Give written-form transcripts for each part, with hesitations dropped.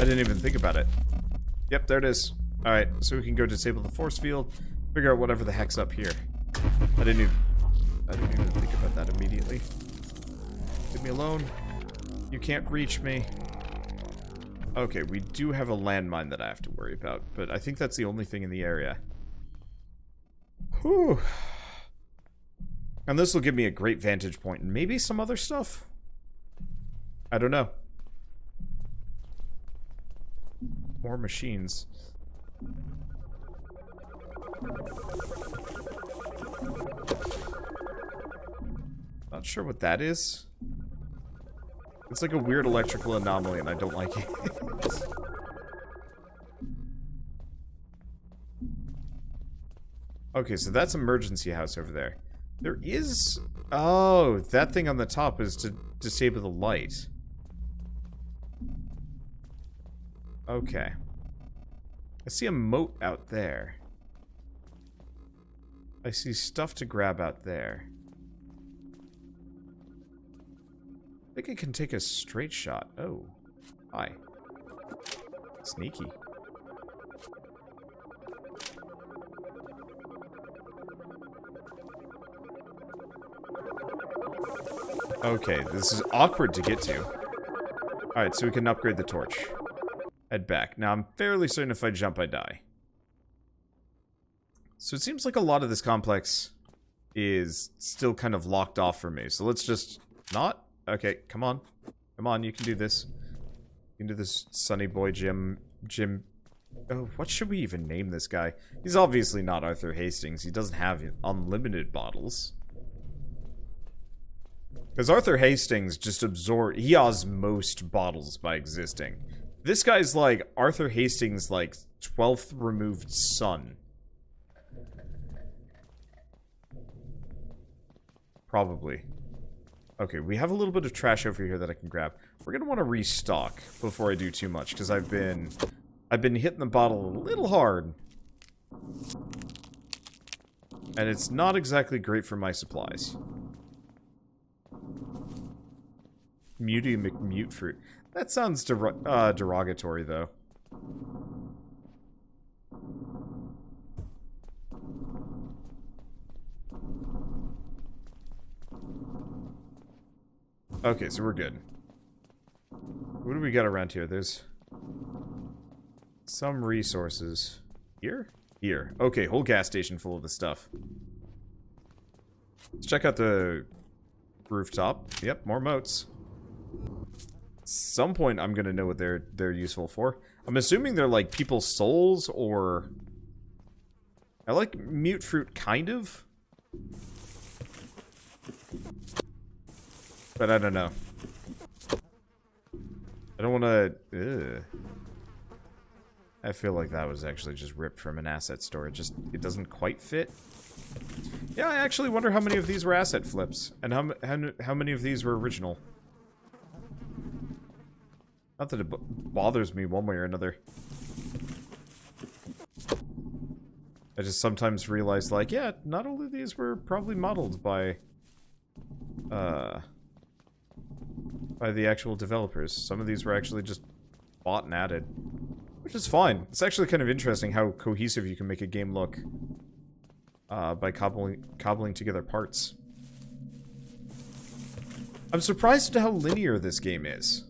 I didn't even think about it. Yep, there it is. Alright, so we can go disable the force field, figure out whatever the heck's up here. I didn't even think about that immediately. Leave me alone. You can't reach me. Okay, we do have a landmine that I have to worry about, but I think that's the only thing in the area. Whew. And this will give me a great vantage point, and maybe some other stuff? I don't know. More machines. Not sure what that is. It's like a weird electrical anomaly, and I don't like it. Okay, so that's emergency house over there. There is... Oh, that thing on the top is to disable the light. Okay. I see a moat out there. I see stuff to grab out there. I think I can take a straight shot. Oh. Hi. Sneaky. Okay, this is awkward to get to. Alright, so we can upgrade the torch. Head back. Now, I'm fairly certain if I jump, I die. So it seems like a lot of this complex is still kind of locked off for me. So let's just not. Okay, come on. Come on, you can do this. You can do this, Sonny Boy Jim. Oh, what should we even name this guy? He's obviously not Arthur Hastings. He doesn't have unlimited bottles. Because Arthur Hastings just he osmosed bottles by existing. This guy's like Arthur Hastings' like 12th removed son. Probably. Okay, we have a little bit of trash over here that I can grab. We're gonna want to restock before I do too much, because I've been hitting the bottle a little hard. And it's not exactly great for my supplies. Muty McMute fruit. That sounds derogatory, though. Okay, so we're good. What do we got around here? There's some resources. Here? Here. Okay, whole gas station full of this stuff. Let's check out the rooftop. Yep, more moats. At some point, I'm gonna know what they're useful for. I'm assuming they're like people's souls, or I like mute fruit, kind of. But I don't know. I don't want to... I feel like that was actually just ripped from an asset store. It doesn't quite fit. Yeah, I actually wonder how many of these were asset flips. And how many of these were original. Not that it bothers me one way or another. I just sometimes realize, like, yeah, not all of these were probably modeled by the actual developers. Some of these were actually just bought and added. Which is fine. It's actually kind of interesting how cohesive you can make a game look by cobbling together parts. I'm surprised at how linear this game is.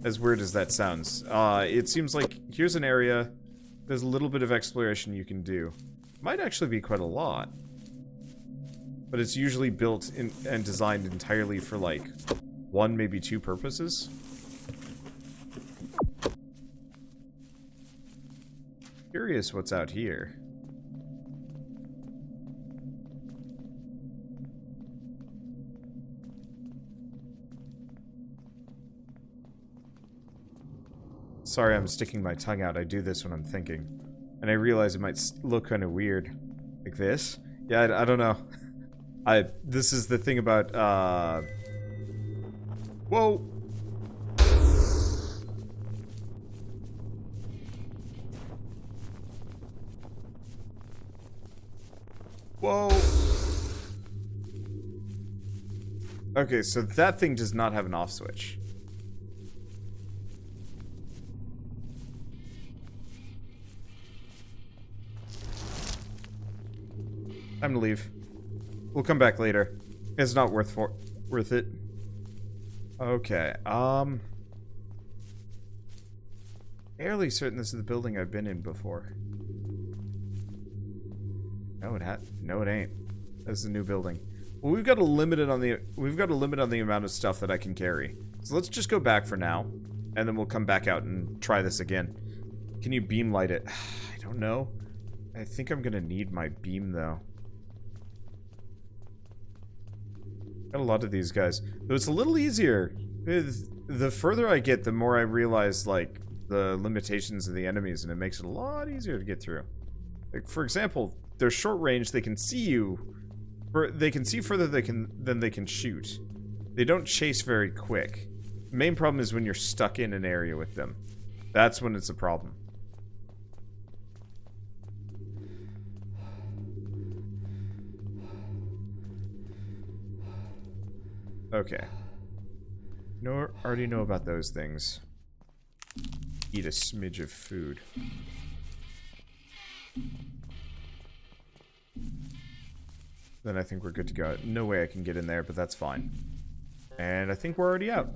As weird as that sounds. It seems like here's an area, there's a little bit of exploration you can do. Might actually be quite a lot. But it's usually built and designed entirely for like one, maybe two purposes. Curious what's out here. Sorry, I'm sticking my tongue out. I do this when I'm thinking. And I realize it might look kind of weird. Like this? Yeah, I don't know. This is the thing about, Whoa! Whoa! Okay, so that thing does not have an off switch. Time to leave. We'll come back later. It's not worth it. Okay, fairly certain this is the building I've been in before. No, it ain't. This is a new building. Well, we've got a limit on the amount of stuff that I can carry. So let's just go back for now, and then we'll come back out and try this again. Can you beam light it? I don't know. I think I'm gonna need my beam though. Got a lot of these guys. Though it's a little easier. The further I get, the more I realize, like, the limitations of the enemies, and it makes it a lot easier to get through. Like, for example, they're short range, they can see you. They can see further than they can shoot. They don't chase very quick. The main problem is when you're stuck in an area with them. That's when it's a problem. Okay. Already know about those things. Eat a smidge of food. Then I think we're good to go. No way I can get in there, but that's fine. And I think we're already out.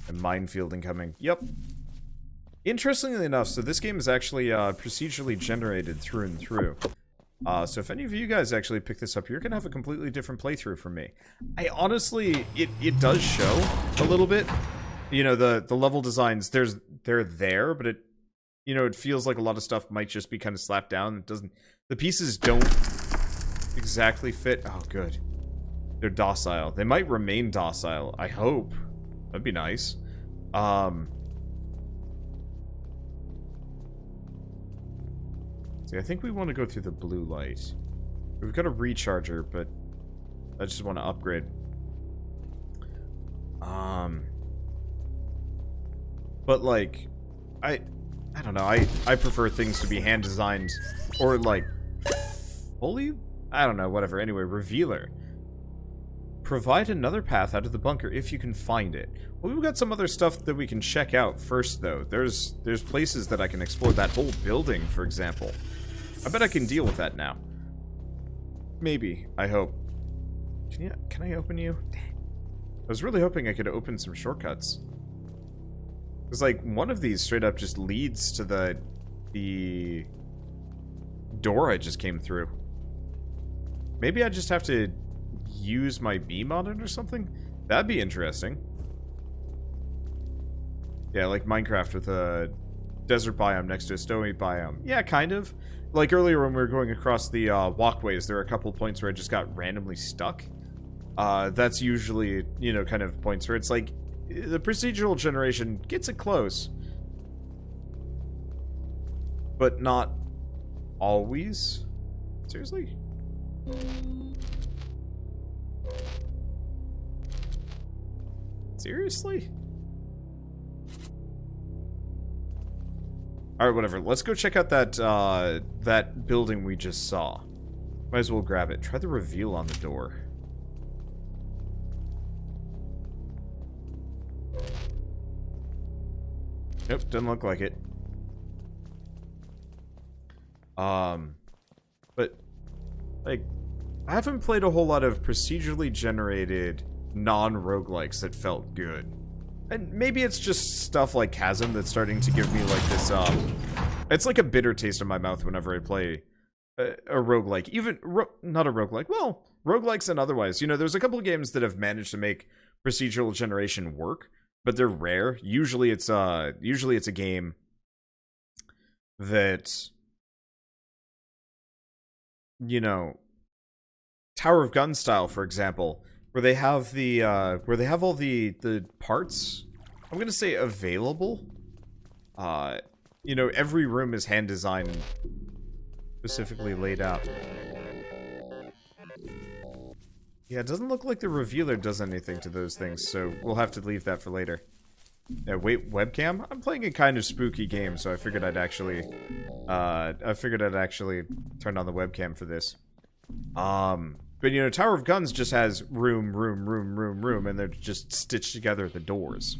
A minefield incoming. Yep. Interestingly enough, so this game is actually procedurally generated through and through. So if any of you guys actually pick this up, you're gonna have a completely different playthrough from me. I honestly, it does show a little bit. You know, the level designs, they're there, but it feels like a lot of stuff might just be kind of slapped down. It doesn't, the pieces don't exactly fit. Oh, good. They're docile. They might remain docile, I hope. That'd be nice. See, I think we want to go through the blue light. We've got a recharger, but I just want to upgrade. But like, I don't know. I prefer things to be hand designed, or like fully. I don't know. Whatever. Anyway, revealer. Provide another path out of the bunker if you can find it. Well, we've got some other stuff that we can check out first, though. There's places that I can explore. That whole building, for example. I bet I can deal with that now. Maybe. I hope. Can I open you? I was really hoping I could open some shortcuts. Because, like, one of these straight up just leads to the door I just came through. Maybe I just have to use my beam on it or something? That'd be interesting. Yeah, like Minecraft with a desert biome next to a snowy biome. Yeah, kind of. Like earlier when we were going across the walkways, there were a couple points where I just got randomly stuck. That's usually, kind of points where it's like, the procedural generation gets it close. But not always. Seriously? Seriously? Alright, whatever. Let's go check out that building we just saw. Might as well grab it. Try the reveal on the door. Nope, doesn't look like it. But, like, I haven't played a whole lot of procedurally generated non-roguelikes that felt good. And maybe it's just stuff like Chasm that's starting to give me, like, this, it's like a bitter taste in my mouth whenever I play a roguelike. Even, not a roguelike, well, roguelikes and otherwise. There's a couple of games that have managed to make procedural generation work, but they're rare. Usually it's a game that, Tower of Gun style, for example, where they have all the parts, I'm gonna say available. Every room is hand designed and specifically laid out. Yeah, it doesn't look like the revealer does anything to those things, so we'll have to leave that for later. Yeah, wait, webcam? I'm playing a kind of spooky game, so I figured I'd actually turn on the webcam for this. But, Tower of Guns just has room, and they're just stitched together at the doors.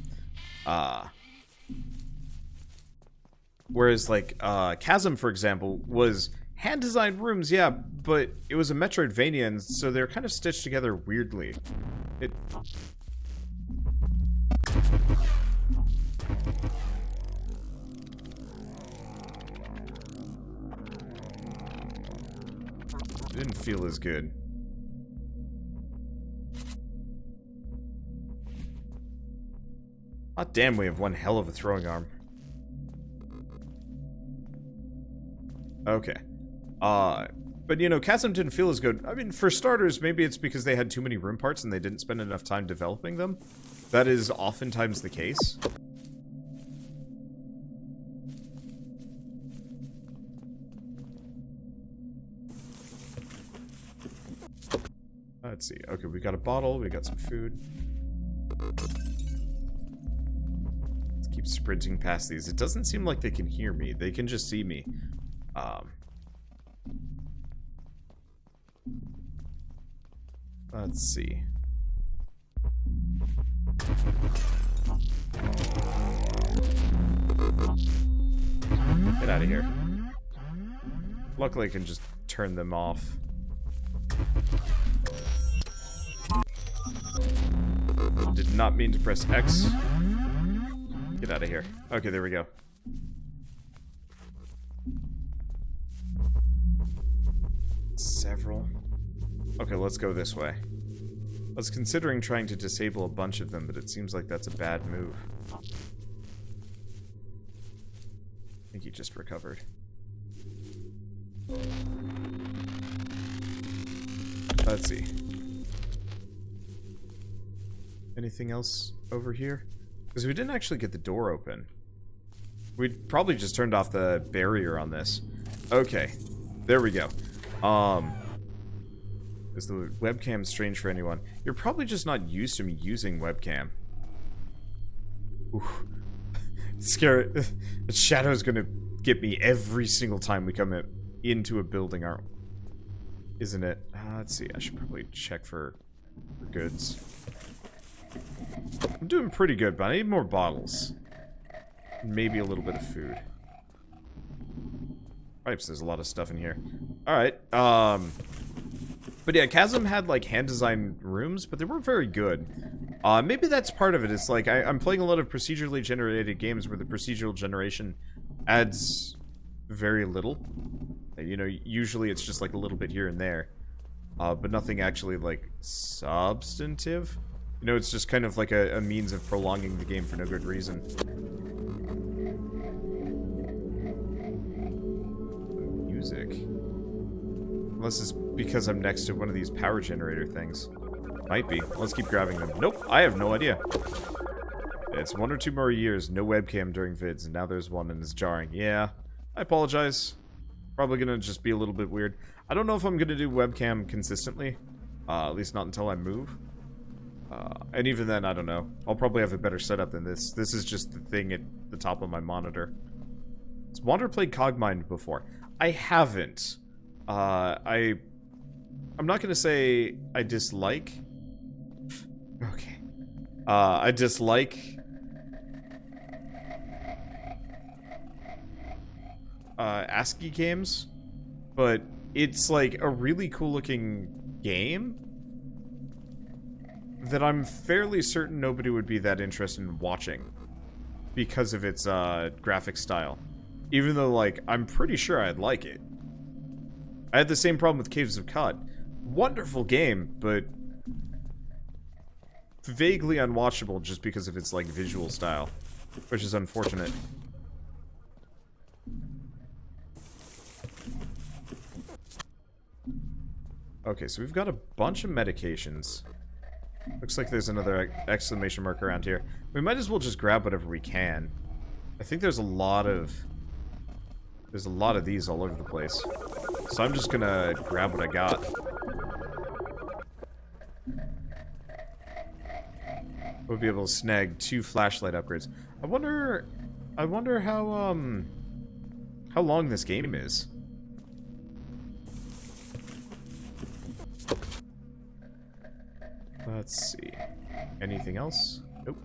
Whereas, like, Chasm, for example, was Hand-designed rooms, yeah, but it was a Metroidvania, and so they're kind of stitched together weirdly. It... didn't feel as good. Ah, damn, we have one hell of a throwing arm. Okay. But you know, Chasm didn't feel as good. I mean, for starters, maybe it's because they had too many room parts and they didn't spend enough time developing them. That is oftentimes the case. Let's see. Okay, we got a bottle, we got some food. Let's keep sprinting past these. It doesn't seem like they can hear me. They can just see me. Let's see. Get out of here. Luckily I can just turn them off. Did not mean to press X. Get out of here. Okay, there we go. Several. Okay, let's go this way. I was considering trying to disable a bunch of them, but it seems like that's a bad move. I think he just recovered. Let's see. Anything else over here? Because we didn't actually get the door open. We probably just turned off the barrier on this. Okay. There we go. Is the webcam strange for anyone? You're probably just not used to me using webcam. Oof. Scary. The shadow's gonna get me every single time we come into a building, isn't it? Let's see. I should probably check for goods. I'm doing pretty good, but I need more bottles. Maybe a little bit of food. Pipes, there's a lot of stuff in here. Alright, but yeah, Chasm had, like, hand-designed rooms, but they weren't very good. Maybe that's part of it. It's like, I'm playing a lot of procedurally generated games where the procedural generation adds very little. You know, usually it's just, like, a little bit here and there. But nothing actually, like, substantive. You know, it's just kind of like a means of prolonging the game for no good reason. Music. Unless it's because I'm next to one of these power generator things. Might be. Let's keep grabbing them. Nope, I have no idea. It's 1 or 2 more years, no webcam during vids, and now there's one and it's jarring. Yeah, I apologize. Probably gonna just be a little bit weird. I don't know if I'm gonna do webcam consistently. At least not until I move. And even then, I don't know. I'll probably have a better setup than this. This is just the thing at the top of my monitor. Has Wander played Cogmind before? I haven't. I'm not gonna say I dislike. Okay. I dislike ASCII games, but it's like a really cool looking game that I'm fairly certain nobody would be that interested in watching because of its graphic style. Even though, like, I'm pretty sure I'd like it. I had the same problem with Caves of Cod. Wonderful game, but vaguely unwatchable just because of its, like, visual style, which is unfortunate. Okay, so we've got a bunch of medications. Looks like there's another exclamation mark around here. We might as well just grab whatever we can. I think there's a lot of these all over the place. So I'm just gonna grab what I got. We'll be able to snag 2 flashlight upgrades. I wonder how long this game is. Let's see. Anything else? Nope.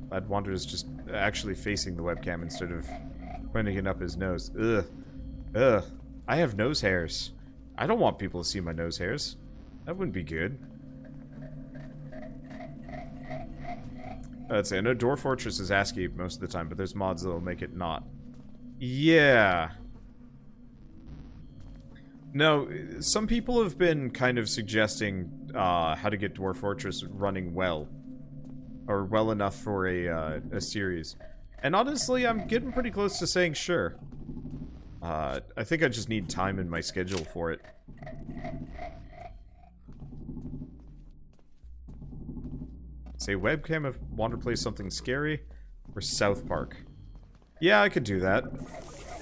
Glad Wander is just actually facing the webcam instead of pointing it up his nose. Ugh. Ugh. I have nose hairs. I don't want people to see my nose hairs. That wouldn't be good. Let's say, I know Dwarf Fortress is ASCII most of the time, but there's mods that'll make it not. Yeah. No, some people have been kind of suggesting how to get Dwarf Fortress running well. Or well enough for a series. And honestly, I'm getting pretty close to saying sure. I think I just need time in my schedule for it. Say webcam if Wander plays something scary, or South Park. Yeah, I could do that.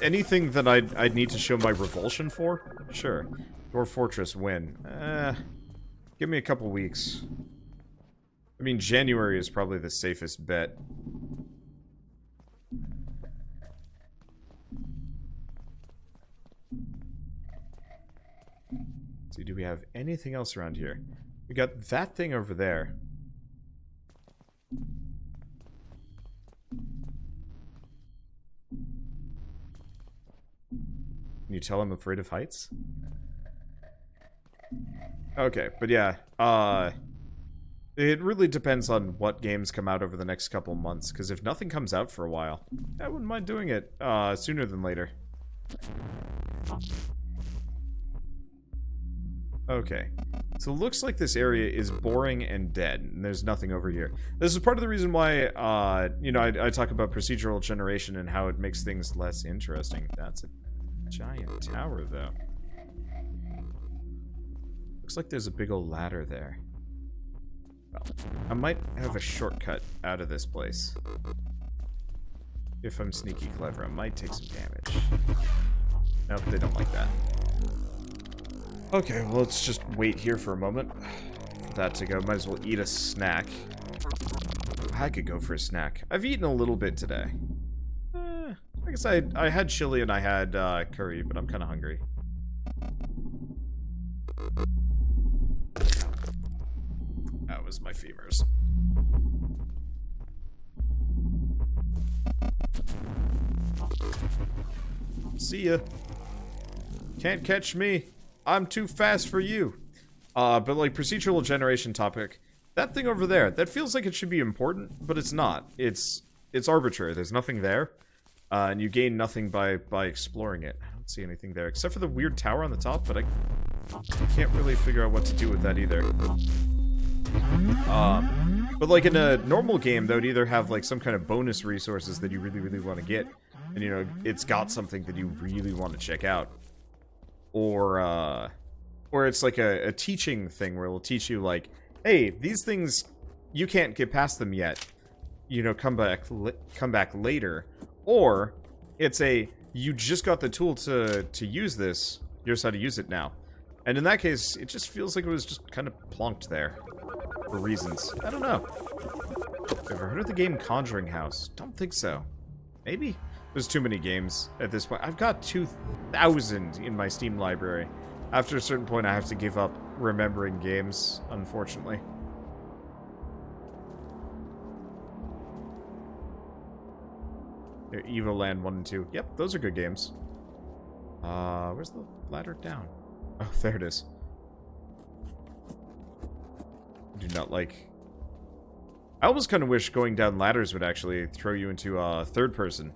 Anything that I'd need to show my revulsion for? Sure. Dwarf Fortress win. Give me a couple weeks. I mean, January is probably the safest bet. Let's see, do we have anything else around here? We got that thing over there. Can you tell I'm afraid of heights? Okay, but yeah, it really depends on what games come out over the next couple months, because if nothing comes out for a while, I wouldn't mind doing it sooner than later. Okay, so it looks like this area is boring and dead, and there's nothing over here. This is part of the reason why, you know, I talk about procedural generation and how it makes things less interesting. That's a giant tower, though. Looks like there's a big old ladder there. Well, I might have a shortcut out of this place. If I'm sneaky clever, I might take some damage. Nope, they don't like that. Okay, well, let's just wait here for a moment for that to go. Might as well eat a snack. I could go for a snack. I've eaten a little bit today. I guess I had chili and I had curry, but I'm kind of hungry. That was my femurs. See ya. Can't catch me. I'm too fast for you. But like procedural generation topic, that thing over there, that feels like it should be important, but it's not. It's arbitrary. There's nothing there. And you gain nothing by exploring it. I don't see anything there, except for the weird tower on the top, but I can't really figure out what to do with that either. But like in a normal game, they would either have like some kind of bonus resources that you really, really want to get, and you know, it's got something that you really want to check out. Or it's like a teaching thing where it'll teach you like, hey, these things, you can't get past them yet. You know, come back later. Or it's you just got the tool to use this, here's how to use it now. And in that case, it just feels like it was just kind of plonked there. For reasons. I don't know. Ever heard of the game Conjuring House? Don't think so. Maybe? There's too many games at this point. I've got 2,000 in my Steam library. After a certain point, I have to give up remembering games, unfortunately. They're Evoland 1 and 2. Yep, those are good games. Where's the ladder down? Oh, there it is. I do not like... I almost kind of wish going down ladders would actually throw you into third person.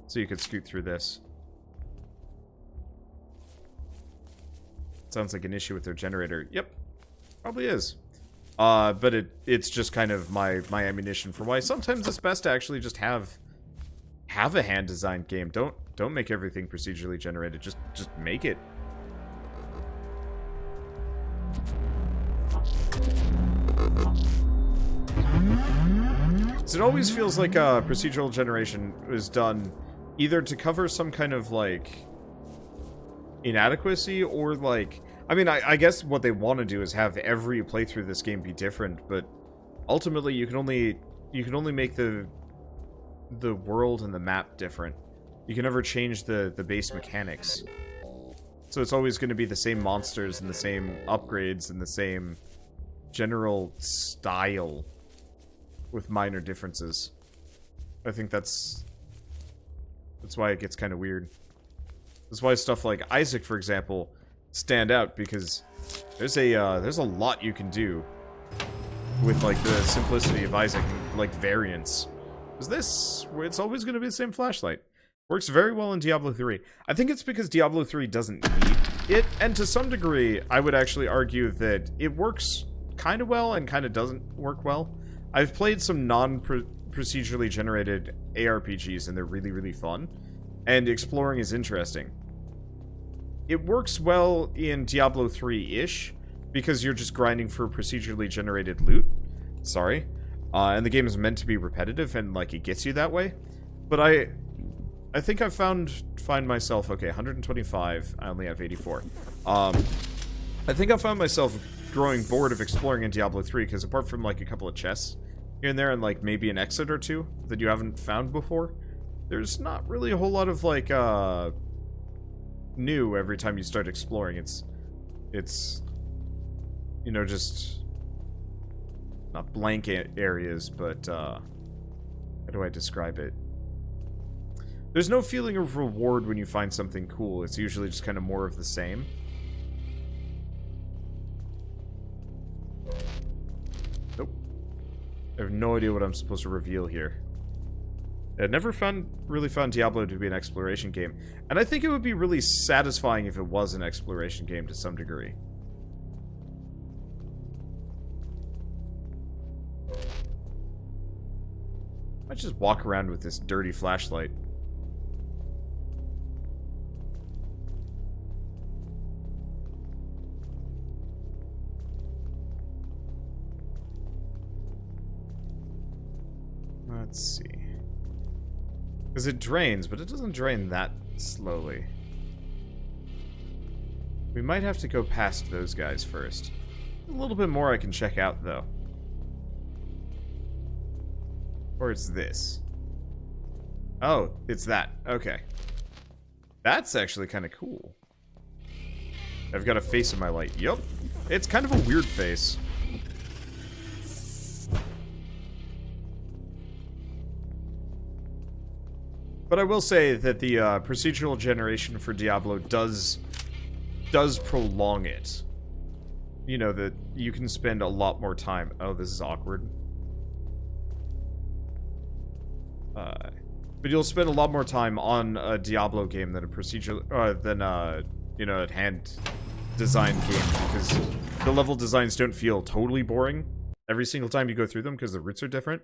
So you could scoot through this. Sounds like an issue with their generator. Yep. Probably is. But it's just kind of my ammunition for why sometimes it's best to actually just have a hand-designed game. Don't make everything procedurally generated. Just make it. So it always feels like procedural generation was done either to cover some kind of like inadequacy or like, I mean, I guess what they want to do is have every playthrough of this game be different, but ultimately you can only make the world and the map different. You can never change the base mechanics. So it's always going to be the same monsters and the same upgrades and the same general style with minor differences. I think that's why it gets kind of weird. That's why stuff like Isaac, for example, stand out, because there's a lot you can do with, like, the simplicity of Isaac, like, variants. Is this, it's always going to be the same flashlight. Works very well in Diablo 3. I think it's because Diablo 3 doesn't need it, and to some degree, I would actually argue that it works kind of well and kind of doesn't work well. I've played some non-procedurally generated ARPGs, and they're really, really fun, and exploring is interesting. It works well in Diablo 3-ish, because you're just grinding for procedurally generated loot. Sorry. And the game is meant to be repetitive, and, like, it gets you that way. But I think I've find myself, okay, 125, I only have 84. I think I found myself growing bored of exploring in Diablo 3, because apart from, like, a couple of chests here and there, and, like, maybe an exit or two that you haven't found before, there's not really a whole lot of, like, new every time you start exploring. It's you know, just not blank areas, but how do I describe it? There's no feeling of reward when you find something cool. It's usually just kind of more of the same. Nope. I have no idea what I'm supposed to reveal here. I never really found Diablo to be an exploration game. And I think it would be really satisfying if it was an exploration game to some degree. I might just walk around with this dirty flashlight. Let's see. Because it drains, but it doesn't drain that slowly. We might have to go past those guys first. A little bit more I can check out, though. Or it's this. Oh, it's that. Okay. That's actually kind of cool. I've got a face in my light. Yup. It's kind of a weird face. But I will say that the procedural generation for Diablo does prolong it. You know, that you can spend a lot more time. Oh, this is awkward. But you'll spend a lot more time on a Diablo game than a procedural, you know, a hand-designed game, because the level designs don't feel totally boring every single time you go through them, because the routes are different.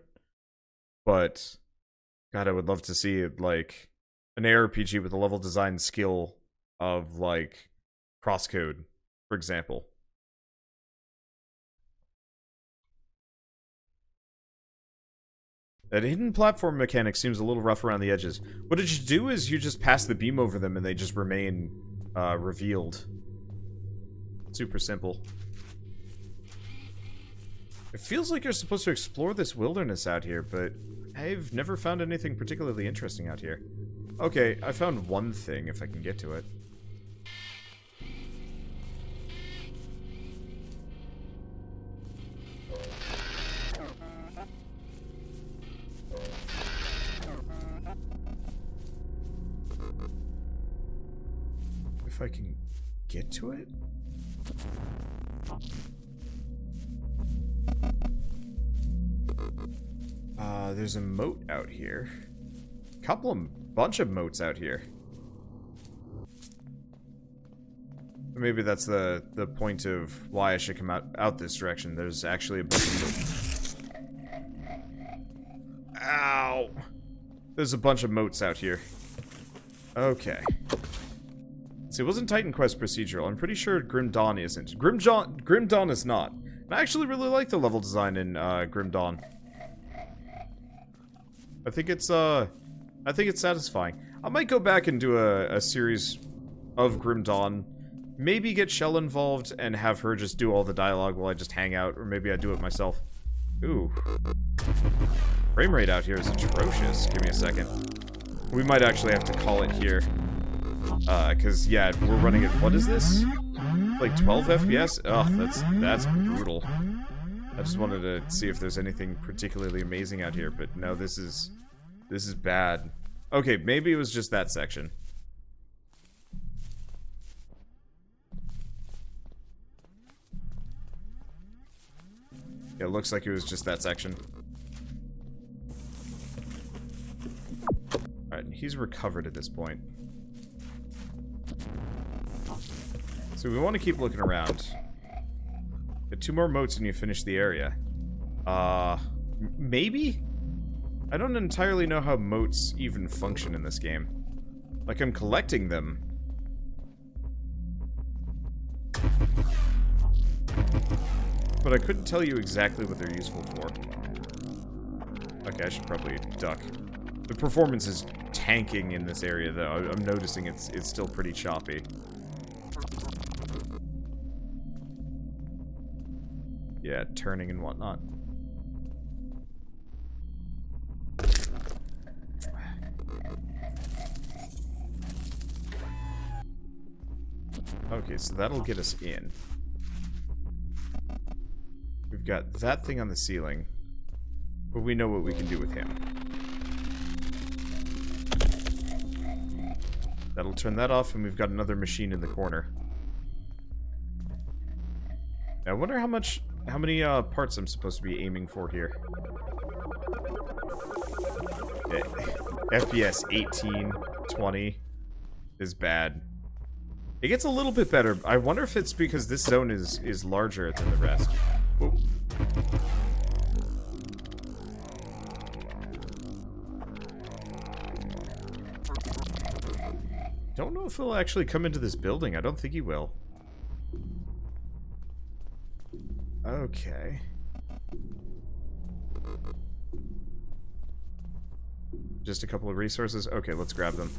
But God, I would love to see, like, an ARPG with a level design skill of, like, Crosscode, for example. That hidden platform mechanic seems a little rough around the edges. What did you do is you just pass the beam over them and they just remain revealed. Super simple. It feels like you're supposed to explore this wilderness out here, but I've never found anything particularly interesting out here. Okay, I found one thing, if I can get to it. If I can get to it? There's a moat out here. Bunch of moats out here. Maybe that's the point of why I should come out this direction. There's actually a bunch of moats. Ow! There's a bunch of moats out here. Okay. See, it wasn't Titan Quest procedural. I'm pretty sure Grim Dawn isn't. Grim Dawn is not. And I actually really like the level design in Grim Dawn. I think it's satisfying. I might go back and do a series of Grim Dawn. Maybe get Shell involved and have her just do all the dialogue while I just hang out, or maybe I do it myself. Ooh. Frame rate out here is atrocious. Give me a second. We might actually have to call it here. Cause yeah, we're running at, what is this? Like 12 FPS? Ugh, that's brutal. I just wanted to see if there's anything particularly amazing out here, but no, this is bad. Okay, maybe it was just that section. It looks like it was just that section. Alright, he's recovered at this point. So we want to keep looking around. Get 2 more motes and you finish the area. Maybe? I don't entirely know how motes even function in this game. Like, I'm collecting them. But I couldn't tell you exactly what they're useful for. Okay, I should probably duck. The performance is tanking in this area, though. I'm noticing it's still pretty choppy. Yeah, turning and whatnot. Okay, so that'll get us in. We've got that thing on the ceiling, but we know what we can do with him. That'll turn that off, and we've got another machine in the corner. I wonder how many parts I'm supposed to be aiming for here. FPS 18, 20 is bad. It gets a little bit better. I wonder if it's because this zone is larger than the rest. Whoa. Don't know if he'll actually come into this building. I don't think he will. Okay. Just a couple of resources? Okay, let's grab them.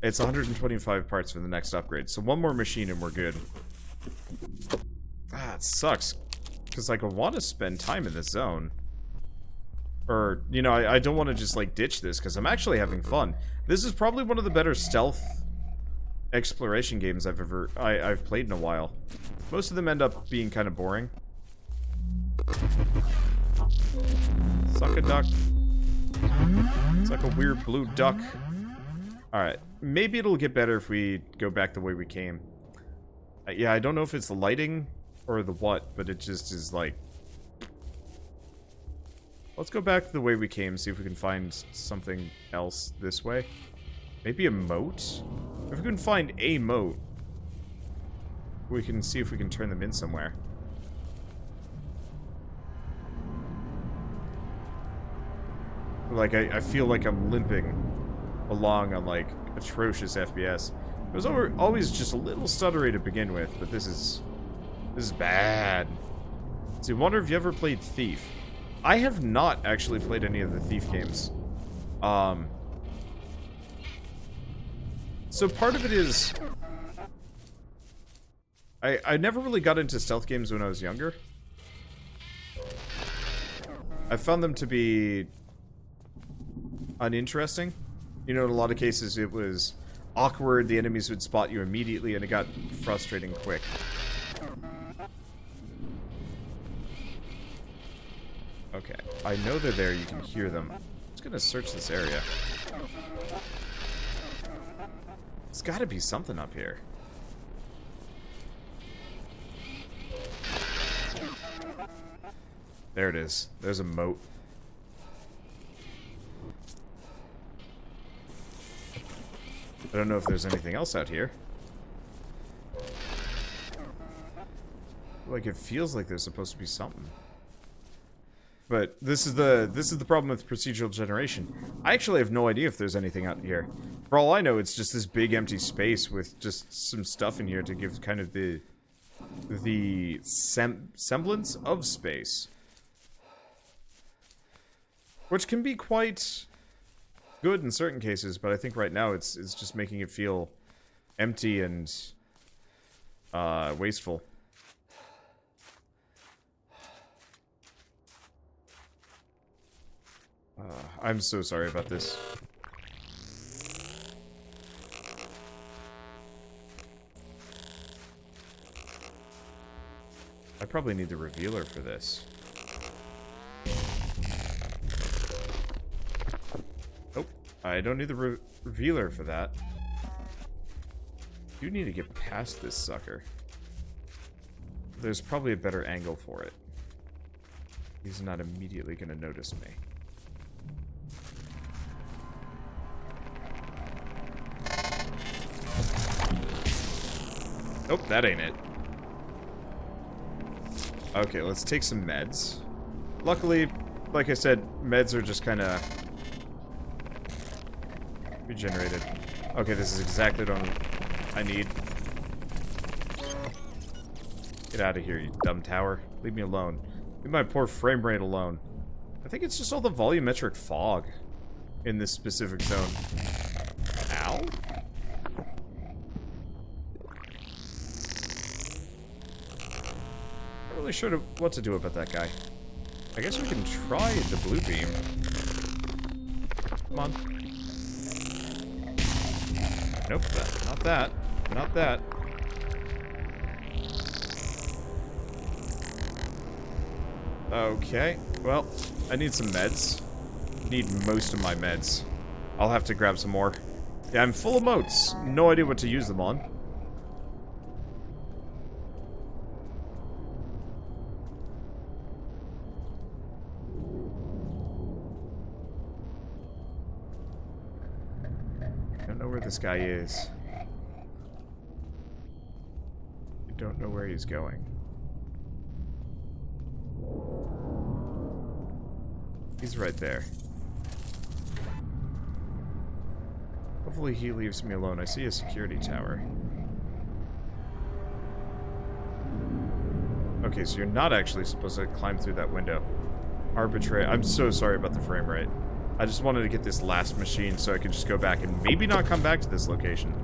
It's 125 parts for the next upgrade, so 1 more machine and we're good. Ah, it sucks. Because, like, I want to spend time in this zone. Or, you know, I don't want to just, like, ditch this, because I'm actually having fun. This is probably one of the better stealth exploration games I've played in a while. Most of them end up being kind of boring. Suck a duck. It's like a weird blue duck. Alright, maybe it'll get better if we go back the way we came. Yeah, I don't know if it's the lighting or the what, but it just is like... Let's go back the way we came, see if we can find something else this way. Maybe a moat? If we can find a moat, we can see if we can turn them in somewhere. Like, I feel like I'm limping along on, like, atrocious FPS. It was always just a little stuttery to begin with, but this is bad. So I wonder if you ever played Thief. I have not actually played any of the Thief games. So part of it is... I never really got into stealth games when I was younger. I found them to be uninteresting. You know, in a lot of cases it was awkward, the enemies would spot you immediately, and it got frustrating quick. Okay, I know they're there, you can hear them. I'm just gonna search this area. There's gotta be something up here. There it is. There's a moat. I don't know if there's anything else out here. Like, it feels like there's supposed to be something. But this is the problem with procedural generation. I actually have no idea if there's anything out here. For all I know, it's just this big empty space with just some stuff in here to give kind of the semblance of space. Which can be quite good in certain cases, but I think right now it's just making it feel empty and wasteful. I'm so sorry about this. I probably need the revealer for this. Oh, I don't need the revealer for that. You need to get past this sucker. There's probably a better angle for it. He's not immediately going to notice me. Nope, that ain't it. Okay, let's take some meds. Luckily, like I said, meds are just kind of regenerated. Okay, this is exactly what I need. Get out of here, you dumb tower. Leave me alone. Leave my poor frame rate alone. I think it's just all the volumetric fog in this specific zone. Ow? Not really sure what to do about that guy. I guess we can try the blue beam. Come on. Nope, not that. Not that. Okay, well, I need some meds. Need most of my meds. I'll have to grab some more. Yeah, I'm full of motes. No idea what to use them on. I don't know where this guy is. I don't know where he's going. He's right there. Hopefully he leaves me alone. I see a security tower. Okay, so you're not actually supposed to climb through that window. Arbitrary. I'm so sorry about the frame rate. I just wanted to get this last machine so I could just go back and maybe not come back to this location.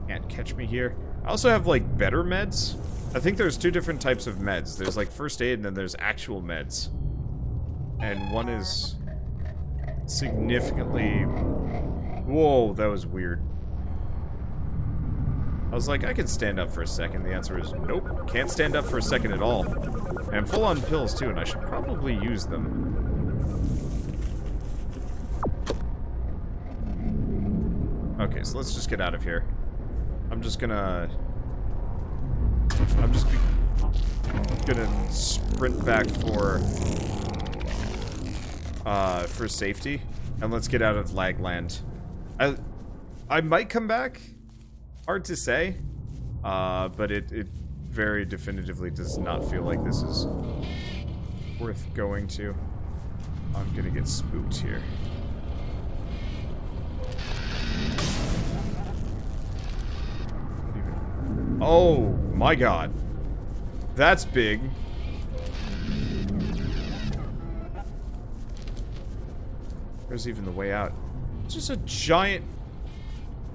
Can't catch me here. I also have, like, better meds. I think there's two different types of meds. There's, like, first aid and then there's actual meds. And one is significantly... Whoa, that was weird. I was like, I could stand up for a second. The answer is nope. Can't stand up for a second at all. And I'm full on pills, too, and I should probably use them. Okay, so let's just get out of here. I'm just gonna sprint back for safety, and let's get out of Lagland. I might come back. Hard to say, but it very definitively does not feel like this is worth going to. I'm gonna get spooked here. Oh my god. That's big. There's even the way out. It's just a giant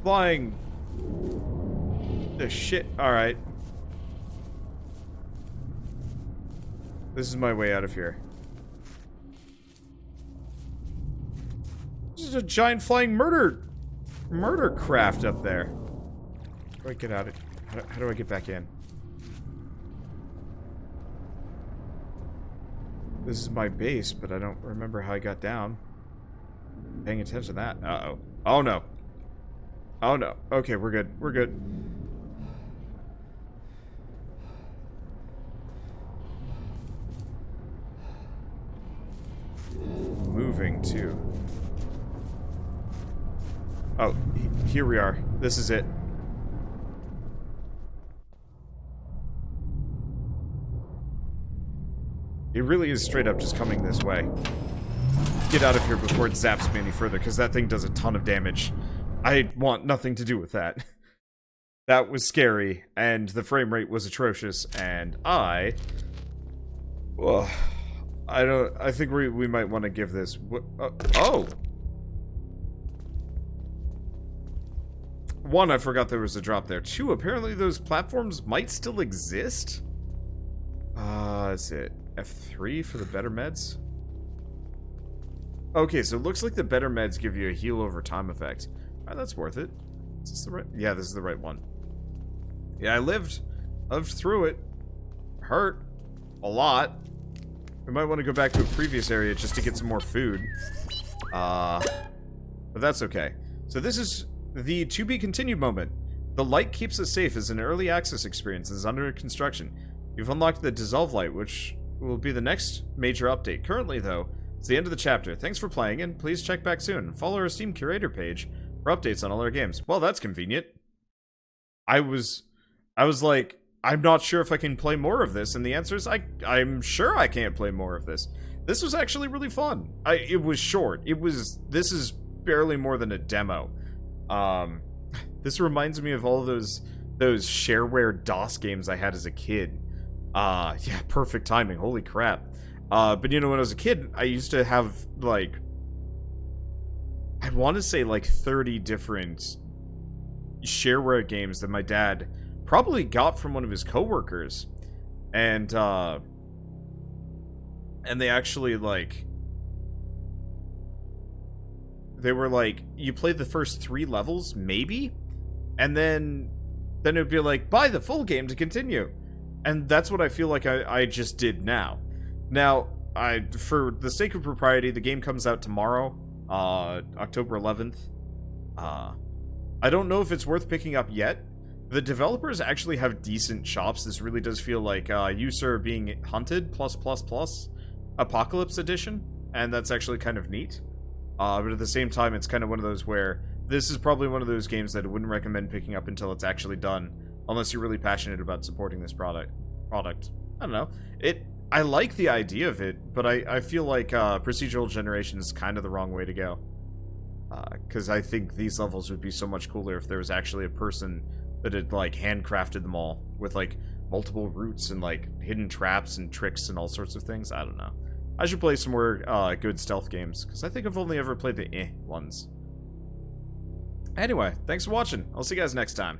flying... The shit. Alright. This is my way out of here. This is a giant flying murder craft up there. How do I get out of... How do I get back in? This is my base, but I don't remember how I got down. Paying attention to that. Uh-oh. Oh, no. Oh, no. Okay, we're good. We're good. Moving, too. Oh, here we are. This is it. It really is straight up just coming this way. Get out of here before it zaps me any further, because that thing does a ton of damage. I want nothing to do with that. That was scary, and the frame rate was atrocious, and I think we might want to give this... oh! One, I forgot there was a drop there. Two, apparently those platforms might still exist? That's it. F3 for the better meds? Okay, so it looks like the better meds give you a heal over time effect. Alright, that's worth it. Is this the right... Yeah, this is the right one. Yeah, I lived through it. Hurt. A lot. We might want to go back to a previous area just to get some more food. But that's okay. So this is the to be continued moment. The light keeps us safe as an early access experience is under construction. You've unlocked the dissolve light, which will be the next major update. Currently, though, it's the end of the chapter. Thanks for playing, and please check back soon. Follow our Steam Curator page for updates on all our games. Well, that's convenient. I was like, I'm not sure if I can play more of this, and the answer is I'm sure I can't play more of this. This was actually really fun. It was short. This is barely more than a demo. This reminds me of all those shareware DOS games I had as a kid. Yeah, perfect timing. Holy crap. But you know, when I was a kid, I used to have, like, I want to say like 30 different shareware games that my dad probably got from one of his coworkers. And they actually, like, they were like, you played the first 3 levels, maybe? And then it would be like, buy the full game to continue. And that's what I feel like I just did now. Now, for the sake of propriety, the game comes out tomorrow, October 11th. I don't know if it's worth picking up yet. The developers actually have decent shops. This really does feel like You Sir Are Being Hunted +++ Apocalypse Edition, and that's actually kind of neat. But at the same time, it's kind of one of those where this is probably one of those games that I wouldn't recommend picking up until it's actually done, unless you're really passionate about supporting this product. I don't know. I like the idea of it, but I feel like procedural generation is kind of the wrong way to go. Because I think these levels would be so much cooler if there was actually a person that had, like, handcrafted them all with, like, multiple routes and, like, hidden traps and tricks and all sorts of things. I don't know. I should play some more good stealth games, because I think I've only ever played the ones. Anyway, thanks for watching. I'll see you guys next time.